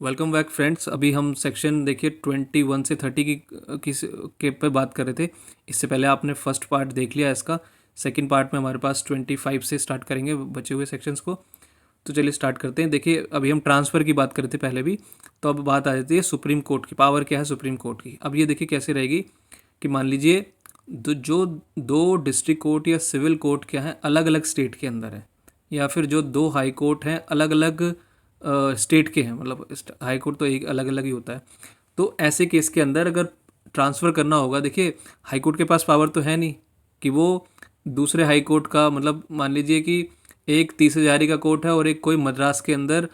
Welcome back friends. अभी हम section देखिए 21 से 30 के पे बात कर रहे थे। इससे पहले आपने फर्स्ट पार्ट देख लिया इसका। सेकंड पार्ट में हमारे पास 25 से स्टार्ट करेंगे बचे हुए सेक्शंस को। तो चलिए स्टार्ट करते हैं। देखिए अभी हम ट्रांसफ़र की बात कर रहे थे पहले भी, तो अब बात आ जाती है सुप्रीम कोर्ट की। पावर क्या है सुप्रीम कोर्ट की। अब ये देखिए कैसे रहेगी कि मान लीजिए जो दो डिस्ट्रिक्ट कोर्ट या सिविल कोर्ट क्या है अलग अलग स्टेट के अंदर है, या फिर जो दो हाई कोर्ट हैं अलग अलग स्टेट के हैं, मतलब हाई कोर्ट तो एक अलग अलग ही होता है। तो ऐसे केस के अंदर अगर ट्रांसफ़र करना होगा, देखिए हाई कोर्ट के पास पावर तो है नहीं कि वो दूसरे हाई कोर्ट का, मतलब मान लीजिए कि एक 30,000 का कोर्ट है और एक कोई मद्रास के अंदर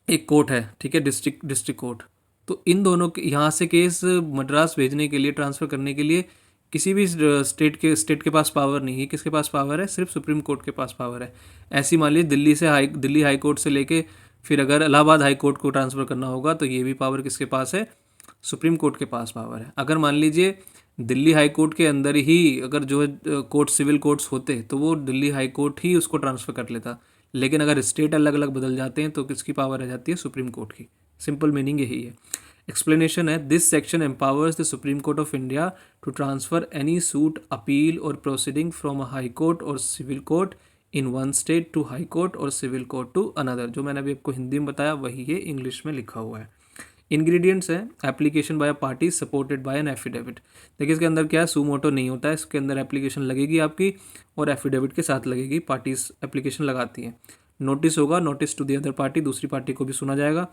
एक कोर्ट है, ठीक है, डिस्ट्रिक्ट कोर्ट। तो इन दोनों के यहाँ से केस मद्रास भेजने के लिए, ट्रांसफ़र करने के लिए किसी भी स्टेट के पास पावर नहीं है। किसके पास पावर है? सिर्फ सुप्रीम कोर्ट के पास पावर है। ऐसी मान लीजिए दिल्ली हाई कोर्ट से लेके फिर अगर इलाहाबाद हाई कोर्ट को ट्रांसफ़र करना होगा तो ये भी पावर किसके पास है? सुप्रीम कोर्ट के पास पावर है। अगर मान लीजिए दिल्ली हाई कोर्ट के अंदर ही अगर जो है कोर्ट सिविल कोर्ट्स होते तो वो दिल्ली हाई कोर्ट ही उसको ट्रांसफ़र कर लेता। लेकिन अगर स्टेट अलग अलग बदल जाते हैं तो किसकी पावर रह जाती है? सुप्रीम कोर्ट की। सिंपल मीनिंग यही है। एक्सप्लेनेशन है, this section empowers the Supreme Court of India to transfer any suit, appeal और proceeding from a high court और civil court in one state to high court और civil court to another. जो मैंने अभी आपको हिंदी में बताया वही ये इंग्लिश में लिखा हुआ है। इंग्रेडिएंट्स है, application by a party supported by an affidavit. देखिए इसके अंदर क्या है, सू मोटो नहीं होता है। इसके अंदर एप्लीकेशन लगेगी आपकी और एफिडेविट के साथ लगेगी। पार्टीज एप्लीकेशन लगाती हैं। नोटिस होगा, notice to the other party, दूसरी पार्टी को भी सुना जाएगा।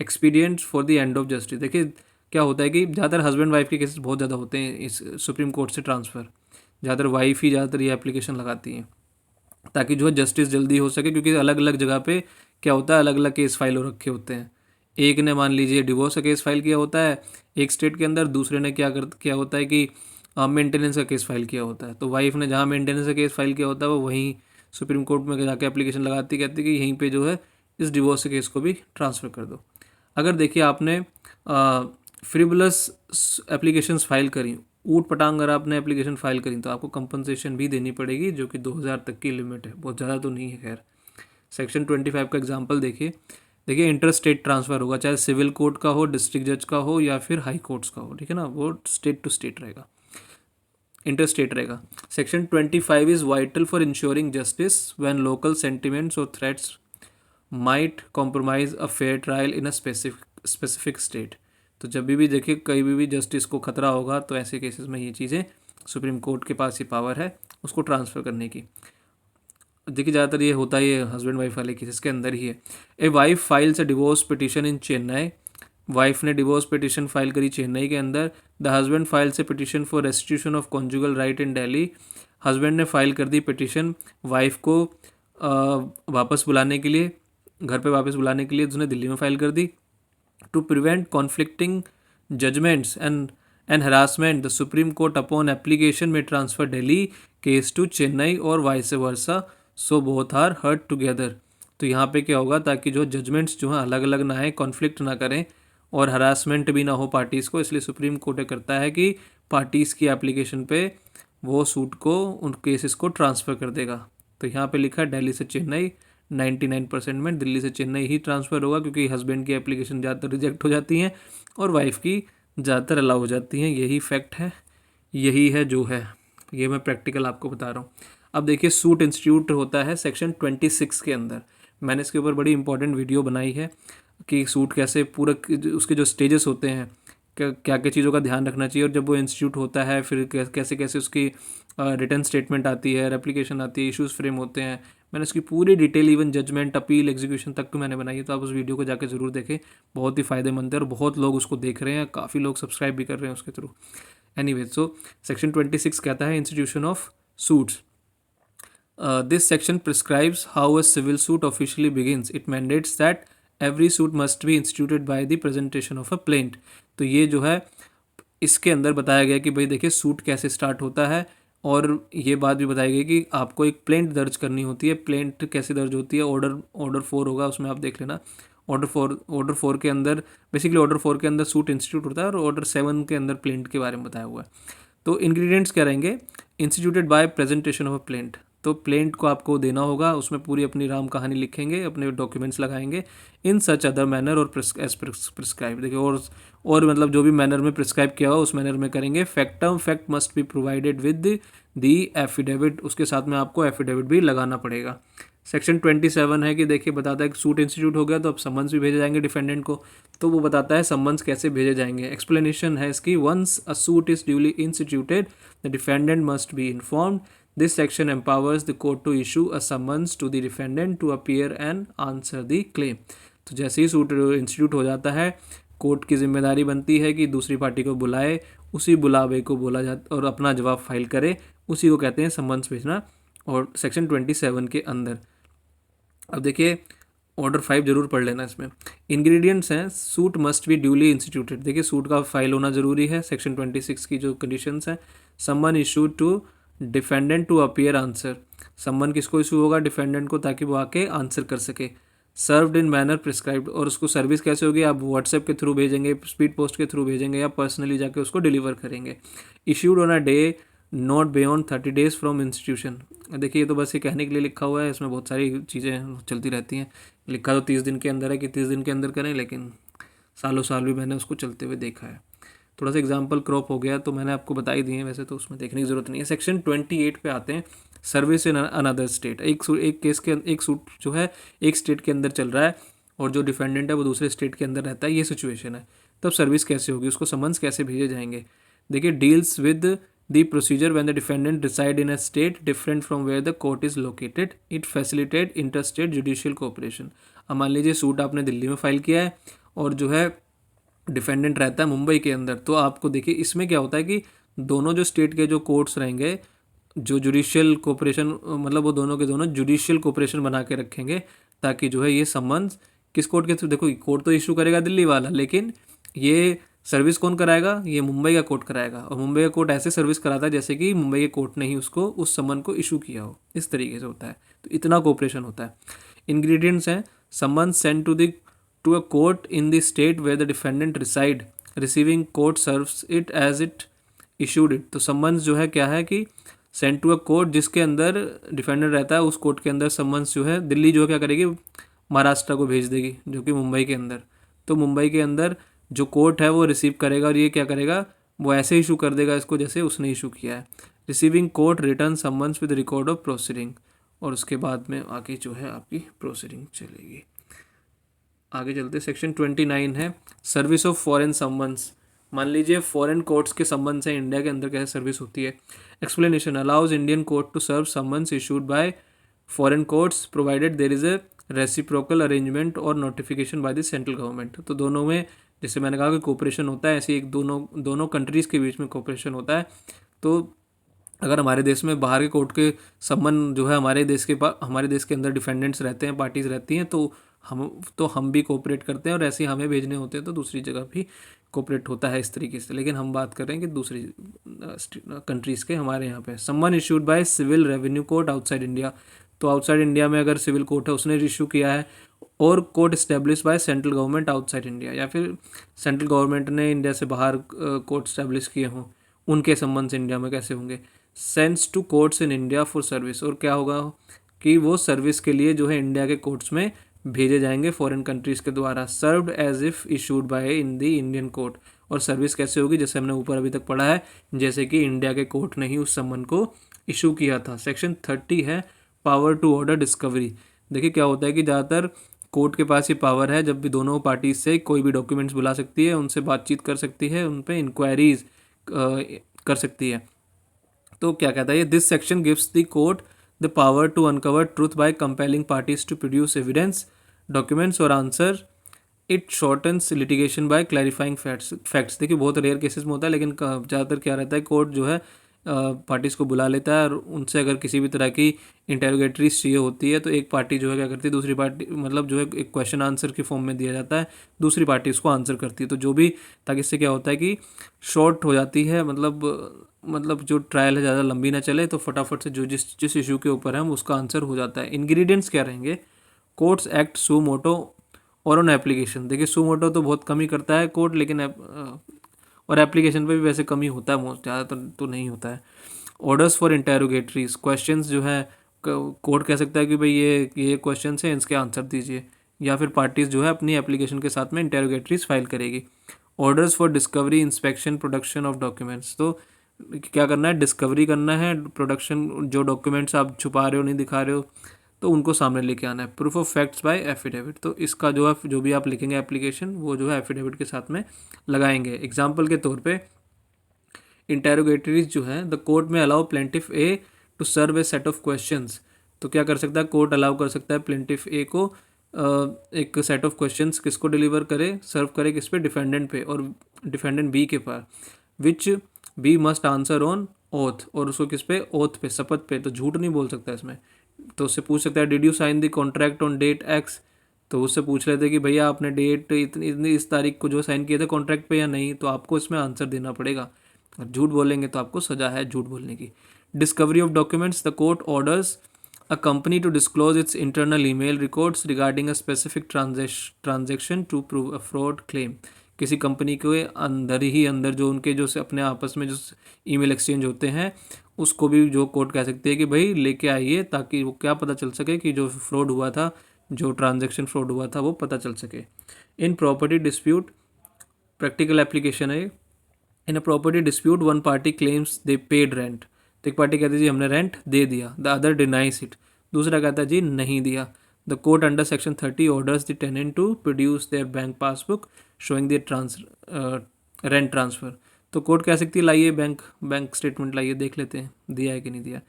Expedients for the end of justice. देखिए क्या होता है कि ज़्यादातर हस्बैंड वाइफ के केसेस बहुत ज़्यादा होते हैं इस सुप्रीम कोर्ट से ट्रांसफ़र। ज़्यादातर वाइफ ही ज़्यादातर ये एप्लीकेशन लगाती हैं ताकि जो है जस्टिस जल्दी हो सके, क्योंकि अलग अलग जगह पे क्या होता है, अलग अलग केस फाइल हो रखे होते हैं। एक ने मान लीजिए डिवोर्स का केस फाइल किया होता है एक स्टेट के अंदर, दूसरे ने क्या होता है कि मेंटेनेंस का केस फाइल किया होता है। तो वाइफ ने जहाँ मेंटेनेंस का केस फाइल किया होता है वो वहीं सुप्रीम कोर्ट में जाके एप्लीकेशन लगाती, कहती कि यहीं पे जो है इस डिवोर्स के केस को भी ट्रांसफ़र कर दो। अगर देखिए आपने फ्रिवलस एप्लीकेशंस फाइल करी, ऊट पटांग अगर आपने एप्लीकेशन फाइल करी तो आपको कंपनसेशन भी देनी पड़ेगी, जो कि 2,000 तक की लिमिट है, बहुत ज़्यादा तो नहीं है। खैर सेक्शन 25 का एग्जांपल देखिए इंटर स्टेट ट्रांसफ़र होगा, चाहे सिविल कोर्ट का हो, डिस्ट्रिक्ट जज का हो या फिर हाई कोर्ट्स का हो, ठीक है ना, वो स्टेट टू स्टेट रहेगा, इंटर स्टेट रहेगा। Section 25 is vital for ensuring justice when local sentiments और threats might compromise a fair trial in a specific state. तो जब भी देखिए कहीं भी जस्टिस को खतरा होगा तो ऐसे केसेस में ये चीज़ें सुप्रीम कोर्ट के पास ही पावर है उसको ट्रांसफ़र करने की। देखिए ज़्यादातर ये होता ही है हस्बैंड वाइफ वाले केसेस के अंदर ही है। A wife files a divorce petition in Chennai. Wife ने डिवोर्स पिटिशन फाइल करी चेन्नई के अंदर। The husband files A petition for restitution of conjugal right in Delhi. Husband ने फाइल कर दी पिटिशन वाइफ को वापस बुलाने के लिए, घर पे वापस बुलाने के लिए, उसने दिल्ली में फाइल कर दी। To prevent conflicting judgments and harassment the Supreme Court upon application में transfer Delhi case to Chennai और vice versa, so both are heard together. तो यहाँ पे क्या होगा, ताकि जो जजमेंट्स जो हैं अलग अलग ना आए, कॉन्फ्लिक्ट ना करें और हरासमेंट भी ना हो पार्टीज़ को, इसलिए सुप्रीम कोर्ट करता है कि पार्टीज़ की एप्लीकेशन पे वो सूट को, उन केसेस को ट्रांसफ़र कर देगा। तो यहाँ पे लिखा है दिल्ली से चेन्नई, 99% में दिल्ली से चेन्नई ही ट्रांसफ़र होगा, क्योंकि हस्बैंड की एप्लीकेशन ज़्यादातर रिजेक्ट हो जाती हैं और वाइफ की ज़्यादातर अलाउ हो जाती हैं। यही फैक्ट है, यही है जो है, ये मैं प्रैक्टिकल आपको बता रहा हूँ। अब देखिए सूट इंस्टीट्यूट होता है सेक्शन 26 के अंदर। मैंने इसके ऊपर बड़ी इंपॉर्टेंट वीडियो बनाई है कि सूट कैसे पूरा, उसके जो स्टेजेस होते हैं, क्या क्या क्या चीज़ों का ध्यान रखना चाहिए, और जब वो इंस्टीट्यूट होता है फिर कैसे कैसे उसकी रिटर्न स्टेटमेंट आती है, एप्लीकेशन आती है, इश्यूज़ फ्रेम होते हैं। मैंने उसकी पूरी detail, even judgement, appeal, execution तक को मैंने बनाई है, तो आप उस वीडियो को जाकर ज़रूर देखें। बहुत ही फ़ायदेमंद है और बहुत लोग उसको देख रहे हैं, काफ़ी लोग सब्सक्राइब भी कर रहे हैं उसके थ्रू। एनीवे, सो सेक्शन 26 कहता है institution of suits. This section prescribes how a civil suit officially begins. It mandates that every suit must be instituted by the presentation of a plaint. तो ये जो है इसके अंदर बताया गया कि भाई देखिए सूट कैसे स्टार्ट होता है, और ये बात भी बताई गई कि आपको एक प्लेंट दर्ज करनी होती है। प्लेंट कैसे दर्ज होती है? ऑर्डर 4 होगा, उसमें आप देख लेना। ऑर्डर 4 के अंदर, बेसिकली ऑर्डर 4 के अंदर सूट इंस्टीट्यूट होता है और ऑर्डर 7 के अंदर प्लेंट के बारे में बताया हुआ है। तो इंग्रेडिएंट्स क्या रहेंगे? Instituted by presentation of a plaint. तो प्लेंट को आपको देना होगा, उसमें पूरी अपनी राम कहानी लिखेंगे, अपने डॉक्यूमेंट्स लगाएंगे इन सच अदर मैनर और एज प्रिस्क्राइब। देखिए और मतलब जो भी मैनर में प्रिस्क्राइब किया हो उस मैनर में करेंगे। Factum fact must be provided with the affidavit, उसके साथ में आपको एफिडेविट भी लगाना पड़ेगा। सेक्शन 27 है कि देखिए बताता है कि सूट इंस्टीट्यूट हो गया तो अब सम्मन्स भी भेजे जाएंगे डिफेंडेंट को, तो वो बताता है सम्मन्स कैसे भेजे जाएंगे। एक्सप्लेनेशन है इसकी, once a suit is duly instituted the defendant must be informed. This section empowers the court to issue a summons to the defendant to appear and answer the claim. तो जैसे ही suit institute हो जाता है, court की जिम्मेदारी बनती है कि दूसरी पार्टी को बुलाए, उसी बुलावे को बोला जाता और अपना जवाब फाइल करे, उसी को कहते हैं सम्मन्स भेजना। और सेक्शन 27 के अंदर अब देखिए ऑर्डर 5 जरूर पढ़ लेना। इसमें इंग्रेडिएंट्स हैं, suit must be duly instituted. देखिए सूट का फाइल होना जरूरी है। सेक्शन 26 की जो कंडीशंस हैं, summon issue to defendant to appear answer. Summon किसको इशू होगा? डिफेंडेंट को, ताकि वो आके आंसर कर सके। सर्व्ड इन मैनर प्रिस्क्राइब्ड, और उसको सर्विस कैसे होगी? आप व्हाट्सएप के थ्रू भेजेंगे, स्पीड पोस्ट के थ्रू भेजेंगे, या पर्सनली जाके उसको डिलीवर करेंगे। Issued on a day not beyond 30 days from institution. देखिए ये तो बस ये कहने के लिए लिखा हुआ है, इसमें बहुत सारी चीज़ें चलती रहती हैं। लिखा तो 30 दिन के अंदर है कि 30 दिन के अंदर करें, लेकिन सालों साल भी मैंने उसको चलते हुए देखा है। थोड़ा सा एग्जाम्पल क्रॉप हो गया तो मैंने आपको बता ही दिए हैं, वैसे तो उसमें देखने की ज़रूरत नहीं है। सेक्शन 28 पे आते हैं, सर्विस इन अनदर स्टेट। एक केस के एक सूट जो है एक स्टेट के अंदर चल रहा है और जो डिफेंडेंट है वो दूसरे स्टेट के अंदर रहता है, ये सिचुएशन है, तब सर्विस कैसे होगी, उसको समन्स कैसे भेजे जाएंगे। देखिए deals with the procedure when the defendant reside in a state different from where the court is located. It facilitate interstate judicial cooperation. अब मान लीजिए सूट आपने दिल्ली में फाइल किया है और जो है डिफेंडेंट रहता है मुंबई के अंदर, तो आपको देखिए इसमें क्या होता है कि दोनों जो स्टेट के जो कोर्ट्स रहेंगे, जो जुडिशियल कोऑपरेशन, मतलब वो दोनों के दोनों जुडिशियल कोऑपरेशन बना के रखेंगे, ताकि जो है ये संबंध किस कोर्ट के थ्रू, देखो कोर्ट तो इशू करेगा दिल्ली वाला, लेकिन ये सर्विस कौन कराएगा? ये मुंबई का कोर्ट कराएगा। और मुंबई का कोर्ट ऐसे सर्विस कराता है जैसे कि मुंबई के कोर्ट ने ही उसको उस समन को इशू किया हो, इस तरीके से होता है। तो इतना कोऑपरेशन होता है। इंग्रेडिएंट्स हैं, summon send to a court in the state where the defendant reside, receiving court serves it as it issued it. तो समन्स जो है क्या है कि सेंड टू अ कोर्ट, जिसके अंदर डिफेंडेंट रहता है उस कोर्ट के अंदर समन्स जो है दिल्ली जो है क्या करेगी, महाराष्ट्र को भेज देगी, जो कि मुंबई के अंदर। तो मुंबई के अंदर जो कोर्ट है वो रिसीव करेगा और ये क्या करेगा, वो ऐसे इशू कर देगा इसको जैसे उसने इशू किया है। Receiving court return summons with record of proceeding, और उसके बाद में आगे जो है आपकी प्रोसीडिंग चलेगी। आगे चलते सेक्शन 29 है, सर्विस ऑफ फॉरेन समन्स। मान लीजिए फॉरेन कोर्ट्स के समन्स हैं, इंडिया के अंदर कैसे सर्विस होती है। Explanation, allows Indian court to serve summons issued by foreign courts provided there is a reciprocal arrangement और notification by the central government. तो दोनों में, जैसे मैंने कहा कि कोऑपरेशन होता है, ऐसे एक दोनों कंट्रीज़ के बीच में कोऑपरेशन होता है। तो अगर हमारे देश में बाहर के कोर्ट के सम्मन जो है हमारे देश के अंदर डिफेंडेंट्स रहते हैं, पार्टीज रहती हैं, तो हम भी कोऑपरेट करते हैं, और ऐसे ही हमें भेजने होते हैं तो दूसरी जगह भी कोऑपरेट होता है इस तरीके से। लेकिन हम बात कर रहे हैं कि दूसरी कंट्रीज़ के हमारे यहाँ पे। Summons issued by civil revenue court outside India. तो आउटसाइड इंडिया में अगर सिविल कोर्ट है उसने इशू किया है, और court establish by central government outside India, या फिर सेंट्रल गवर्नमेंट ने इंडिया से बाहर कोर्ट इस्टेब्लिश किए हों, उनके संबंध से इंडिया में कैसे होंगे। Sends to courts in India for service, और क्या होगा कि वो सर्विस के लिए जो है इंडिया के कोर्ट्स में भेजे जाएंगे फॉरेन कंट्रीज़ के द्वारा। Served as if issued by in the Indian court, और सर्विस कैसे होगी, जैसे हमने ऊपर अभी तक पढ़ा है, जैसे कि इंडिया के कोर्ट ने ही उस सम्मन को इशू किया था। सेक्शन 30 है, पावर टू ऑर्डर डिस्कवरी। देखिए क्या होता है कि ज़्यादातर कोर्ट के पास ये पावर है, जब भी दोनों पार्टीज से कोई भी डॉक्यूमेंट्स बुला सकती है, उनसे बातचीत कर सकती है, उन पर इंक्वायरीज कर सकती है। तो क्या कहता है ये, this section gives the court the power to uncover truth by compelling parties to produce evidence, documents और answer. It shortens litigation by clarifying facts. देखिए बहुत रेयर केसेस में होता है, लेकिन ज़्यादातर क्या रहता है, कोर्ट जो है पार्टीज़ को बुला लेता है, और उनसे अगर किसी भी तरह की इंटेरोगेटरीज चाहिए होती है तो एक पार्टी जो है क्या करती है, दूसरी पार्टी मतलब जो है एक क्वेश्चन आंसर के फॉर्म में दिया जाता है, दूसरी पार्टी उसको आंसर करती है। तो जो भी, ताकि इससे क्या होता है कि शॉर्ट हो जाती है, मतलब जो ट्रायल है ज़्यादा लंबी ना चले, तो फटाफट से जो जिस इशू के ऊपर है उसका आंसर हो जाता है। इंग्रेडिएंट्स क्या रहेंगे, कोर्ट्स एक्ट सू मोटो और ऑन एप्लीकेशन। देखिए सू मोटो तो बहुत कम ही करता है कोर्ट, लेकिन और एप्लीकेशन पे भी वैसे कम ही होता है, मोस्ट ज़्यादातर तो नहीं होता है। ऑर्डर्स फॉर इंटेरोगेटरीज, क्वेश्चंस जो है कोर्ट कह सकता है कि भाई ये क्वेश्चन है, इसके आंसर दीजिए, या फिर पार्टीज जो है अपनी एप्लीकेशन के साथ में इंटेरोगेटरीज फाइल करेगी। Orders for discovery, inspection, production of documents, तो क्या करना है, डिस्कवरी करना है, प्रोडक्शन, जो डॉक्यूमेंट्स आप छुपा रहे हो नहीं दिखा रहे हो तो उनको सामने लेके आना है। Proof of facts by affidavit, तो इसका जो है जो भी आप लिखेंगे एप्लीकेशन वो जो है एफिडेविट के साथ में लगाएंगे। एग्जाम्पल के तौर पे इंटेरोगेटरीज जो है, द कोर्ट में allow plaintiff a to serve a set of questions, तो क्या कर सकता है कोर्ट अलाउ कर सकता है प्लेंटिफ ए को एक सेट ऑफ क्वेश्चंस किसको डिलीवर करे, सर्व करे किस पे, डिफेंडेंट पे और डिफेंडेंट बी के पास, which B must answer on oath, और उसको किस पे, ओथ पे, शपथ पे, तो झूठ नहीं बोल सकता इसमें। तो उससे पूछ सकता है did you sign the contract on date X, तो उससे पूछ लेते कि भैया आपने डेट इतनी इस तारीख को जो साइन किया था कॉन्ट्रैक्ट पे या नहीं, तो आपको इसमें आंसर देना पड़ेगा। झूठ बोलेंगे तो आपको सजा है झूठ बोलने की। Discovery of documents, the court orders a company to disclose its internal email records regarding a specific transaction to prove a fraud claim, किसी कंपनी के अंदर ही अंदर जो उनके जो अपने आपस में जो ईमेल एक्सचेंज होते हैं उसको भी जो कोर्ट कह सकती है कि भाई लेके आइए, ताकि वो क्या पता चल सके कि जो फ्रॉड हुआ था, जो ट्रांजेक्शन फ्रॉड हुआ था वो पता चल सके। In property dispute, practical application है। In a property dispute one party claims they paid rent, तो एक पार्टी कहती है जी हमने रेंट दे दिया, द अदर डिनाइज इट, दूसरा कहता है जी नहीं दिया। The court under section 30 orders the tenant to produce their bank passbook showing the rent transfer, तो कोर्ट कह सकती है लाइए बैंक स्टेटमेंट लाइए, देख लेते हैं दिया है कि नहीं दिया।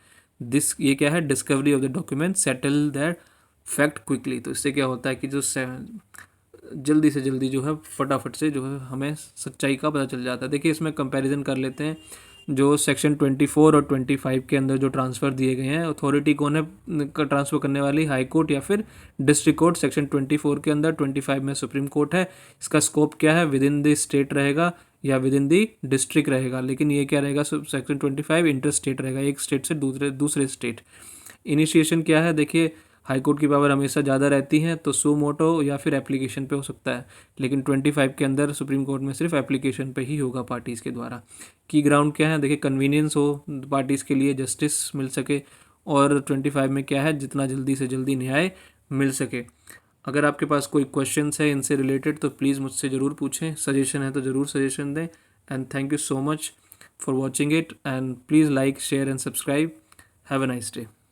ये क्या है, discovery of the document settle that fact quickly, तो इससे क्या होता है कि जो जल्दी से जल्दी जो है फटाफट से जो है हमें सच्चाई का पता चल जाता है। देखिए इसमें कंपैरिजन कर लेते हैं, जो सेक्शन 24 और 25 के अंदर जो ट्रांसफ़र दिए गए हैं, अथॉरिटी कौन है ट्रांसफ़र करने वाली, हाई कोर्ट या फिर डिस्ट्रिक्ट कोर्ट। सेक्शन 24 के अंदर, 25 में सुप्रीम कोर्ट है। इसका स्कोप क्या है, विद इन द स्टेट रहेगा या विद इन दी डिस्ट्रिक्ट रहेगा, लेकिन ये क्या रहेगा, सेक्शन 25 इंटर स्टेट रहेगा, एक स्टेट से दूसरे स्टेट। इनिशिएशन क्या है, देखिए हाई कोर्ट की पावर हमेशा ज़्यादा रहती है, तो सू मोटो या फिर एप्लीकेशन पे हो सकता है, लेकिन 25 के अंदर सुप्रीम कोर्ट में सिर्फ एप्लीकेशन पे ही होगा पार्टीज़ के द्वारा। की ग्राउंड क्या है, देखिए कन्वीनियंस हो पार्टीज़ के लिए, जस्टिस मिल सके, और 25 में क्या है, जितना जल्दी से जल्दी न्याय मिल सके। अगर आपके पास कोई क्वेश्चंस है इनसे रिलेटेड तो प्लीज़ मुझसे ज़रूर पूछें, सजेशन है तो ज़रूर सजेशन दें। And thank you so much for watching it, and please like, share and subscribe. Have a nice day.